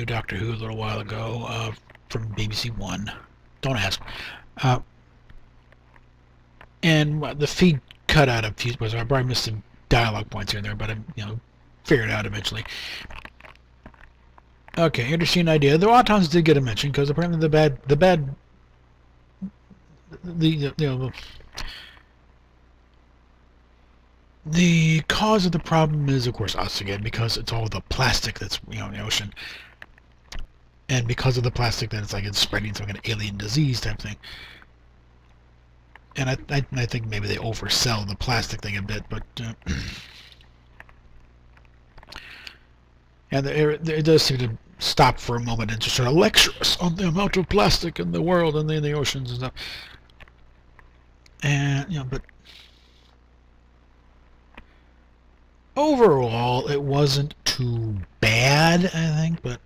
new Doctor Who a little while ago from BBC One. Don't ask. And the feed cut out a few, so I probably missed some dialogue points here and there, but I figured it out eventually. Okay, interesting idea. The Autons did get a mention because apparently the cause of the problem is, of course, us again, because it's all the plastic that's in the ocean, and because of the plastic, then it's spreading some kind of alien disease type thing. And I think maybe they oversell the plastic thing a bit, but and it does seem to stop for a moment and just sort of lecture us on the amount of plastic in the world and in the oceans and stuff. And but overall, it wasn't too bad, I think, but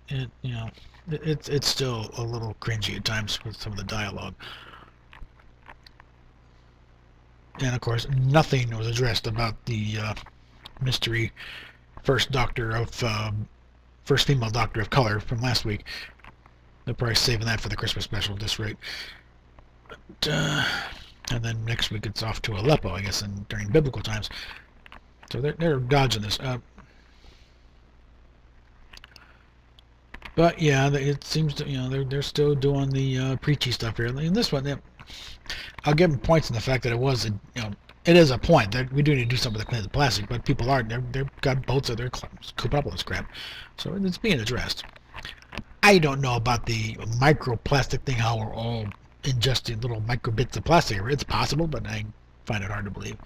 it's still a little cringy at times with some of the dialogue. And of course, nothing was addressed about the mystery first female Doctor of color from last week. They're probably saving that for the Christmas special at this rate. But, and then next week it's off to Aleppo, I guess, during biblical times. So they're dodging this. But yeah, it seems to they're still doing the preachy stuff here. In this one, I'll give them points in the fact that it was it is a point that we do need to do something to clean the plastic, but people aren't. They've got boats that they're cooping up with this crap, so it's being addressed. I don't know about the microplastic thing, how we're all ingesting little micro bits of plastic. It's possible, but I find it hard to believe.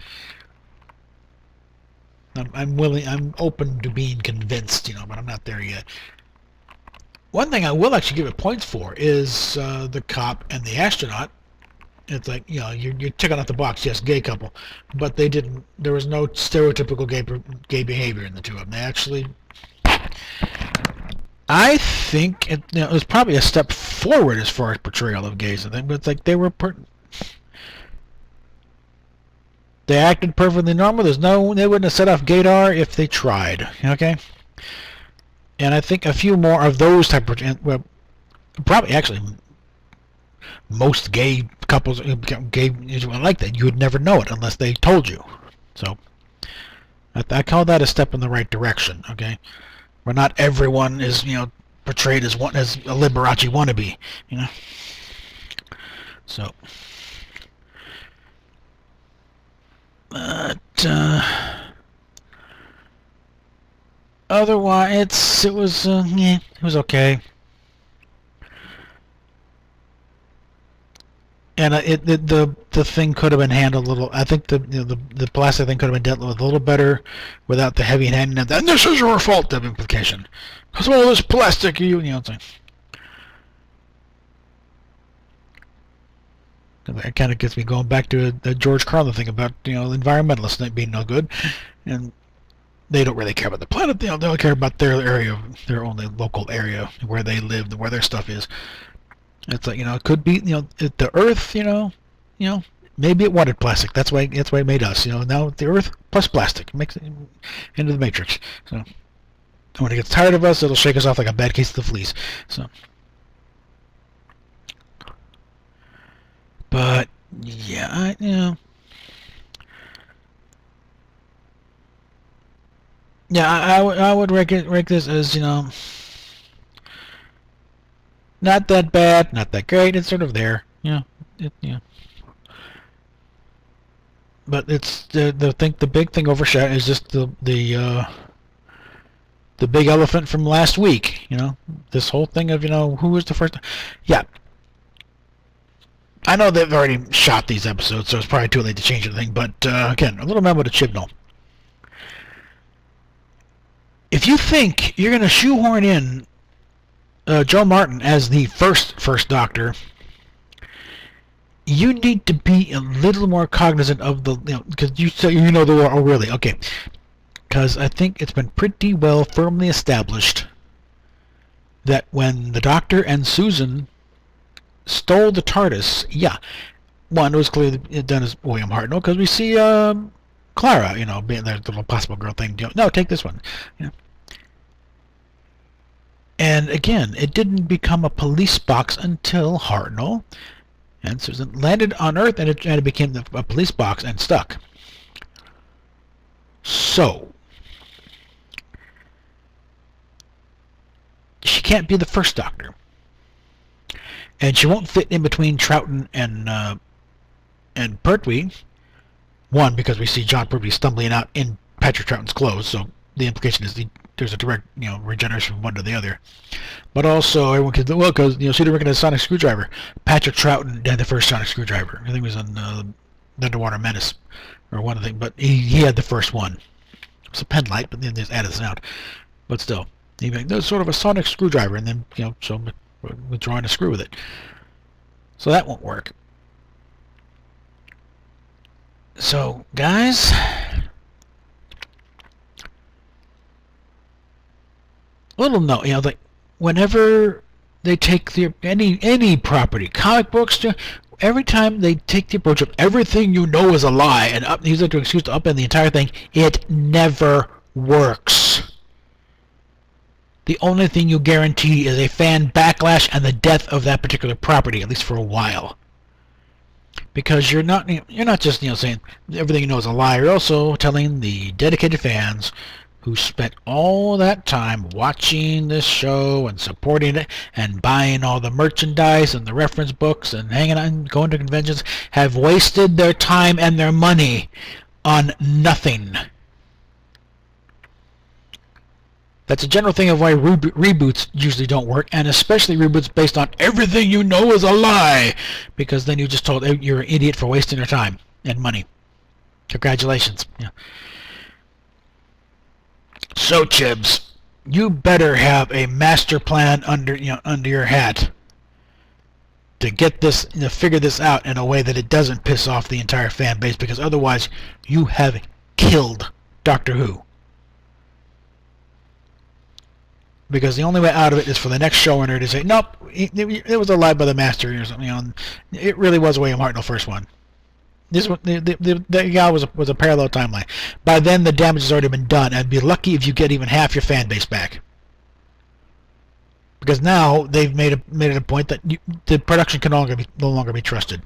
I'm open to being convinced, but I'm not there yet. One thing I will actually give it points for is the cop and the astronaut. It's like, you're ticking off the box, yes, gay couple, but there was no stereotypical gay behavior in the two of them. They actually, I think it was probably a step forward as far as portrayal of gays, I think, but it's like they acted perfectly normal. They wouldn't have set off gaydar if they tried, okay? And I think a few more of those type of, probably actually most gay couples, gay like that, you would never know it unless they told you. So I call that a step in the right direction. Okay, where not everyone is portrayed as a Liberace wannabe. So, but otherwise, it was okay. And the thing could have been handled a little. I think the plastic thing could have been dealt with a little better without the heavy handing of that. And this is your fault, the implication, because all this plastic, it's like, that kind of gets me going back to the George Carlin thing about environmentalists not being no good, and they don't really care about the planet. They don't care about their area, their only local area where they live and where their stuff is. It's like, it could be, the Earth, maybe it wanted plastic. That's why it made us. Now the Earth plus plastic makes it into the Matrix. So when it gets tired of us, it'll shake us off like a bad case of the fleas. So, but yeah, I would rank this as not that bad, not that great. It's sort of there, But it's the big thing overshadowed is just the big elephant from last week. This whole thing of who was the first. Yeah, I know they've already shot these episodes, so it's probably too late to change anything. But again, a little memo to Chibnall. If you think you're going to shoehorn in Joe Martin as the first Doctor, you need to be a little more cognizant of the, because oh really, okay, because I think it's been pretty well firmly established that when the Doctor and Susan stole the TARDIS, one, it was clearly done as William Hartnell, because we see Clara, being the little possible girl thing, no, take this one, And again, it didn't become a police box until Hartnell and Susan landed on Earth, and it became a police box and stuck. So, she can't be the first Doctor. And she won't fit in between Troughton and Pertwee. One, because we see John Pertwee stumbling out in Patrick Troughton's clothes, so the implication is there's a direct, regeneration from one to the other. But also, everyone could, well, because, she didn't recognize a sonic screwdriver. Patrick Troughton had the first sonic screwdriver. I think it was on the Underwater Menace, or one of the, but he had the first one. It was a pen light, but then they just added sound. But still, there's sort of a sonic screwdriver, and then, so withdrawing a screw with it. So that won't work. So, guys, little note, like whenever they take any property, comic books, every time they take the approach of everything you know is a lie and use it to excuse to upend the entire thing, it never works. The only thing you guarantee is a fan backlash and the death of that particular property, at least for a while. Because you're not just saying everything you know is a lie. You're also telling the dedicated fans who spent all that time watching this show and supporting it and buying all the merchandise and the reference books and hanging out and going to conventions, have wasted their time and their money on nothing. That's a general thing of why reboots usually don't work, and especially reboots based on everything you know is a lie, because then you just told you're an idiot for wasting your time and money. Congratulations. Yeah. So, Chibs, you better have a master plan under your hat to get this, figure this out in a way that it doesn't piss off the entire fan base, because otherwise you have killed Doctor Who. Because the only way out of it is for the next showrunner to say, nope, it was a lie by the master or something. It really was William Hartnell, first one. This one, the guy was a parallel timeline. By then, the damage has already been done, and be lucky if you get even half your fan base back. Because now they've made it a point that the production can no longer be trusted,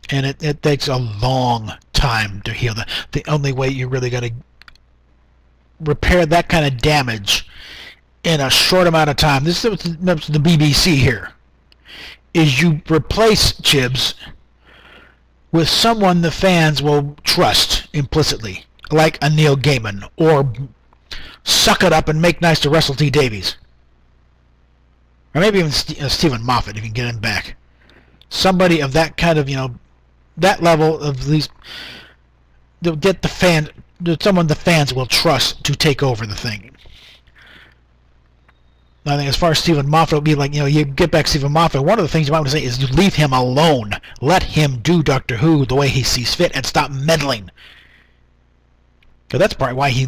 and it takes a long time to heal. The only way you're really going to repair that kind of damage in a short amount of time, this is the BBC here, is you replace Chibs with someone the fans will trust implicitly, like a Neil Gaiman, or suck it up and make nice to Russell T Davies, or maybe even Stephen Moffat if you can get him back. Somebody of that kind of that level of these, they'll get someone the fans will trust to take over the thing. I think as far as Stephen Moffat, will be like, you get back Stephen Moffat, one of the things you might want to say is you leave him alone. Let him do Doctor Who the way he sees fit and stop meddling. Because that's probably why he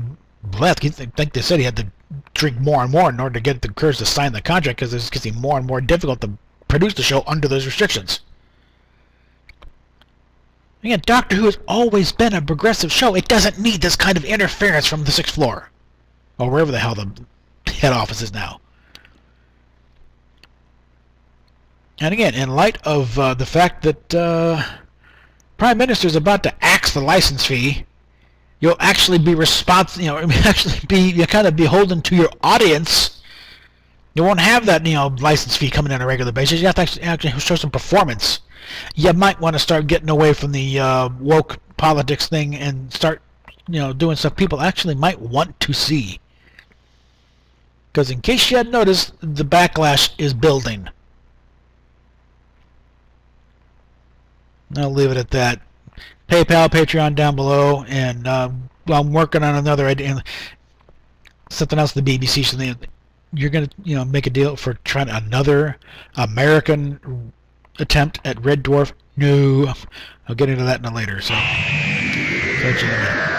left. I think they said he had to drink more and more in order to get the courage to sign the contract, because it's getting more and more difficult to produce the show under those restrictions. Again, Doctor Who has always been a progressive show. It doesn't need this kind of interference from the 6th floor, or wherever the hell the head office is now. And again, in light of the fact that Prime Minister is about to axe the license fee, you'll actually be you're kind of beholden to your audience. You won't have that license fee coming in on a regular basis. You have to actually show some performance. You might want to start getting away from the woke politics thing and start doing stuff people actually might want to see. Because in case you hadn't noticed, the backlash is building. I'll leave it at that. PayPal, Patreon down below, and I'm working on another idea, something else. The BBC, so you're going to make a deal for trying another American attempt at Red Dwarf. No, I'll get into that in a later. So, catch you in a minute.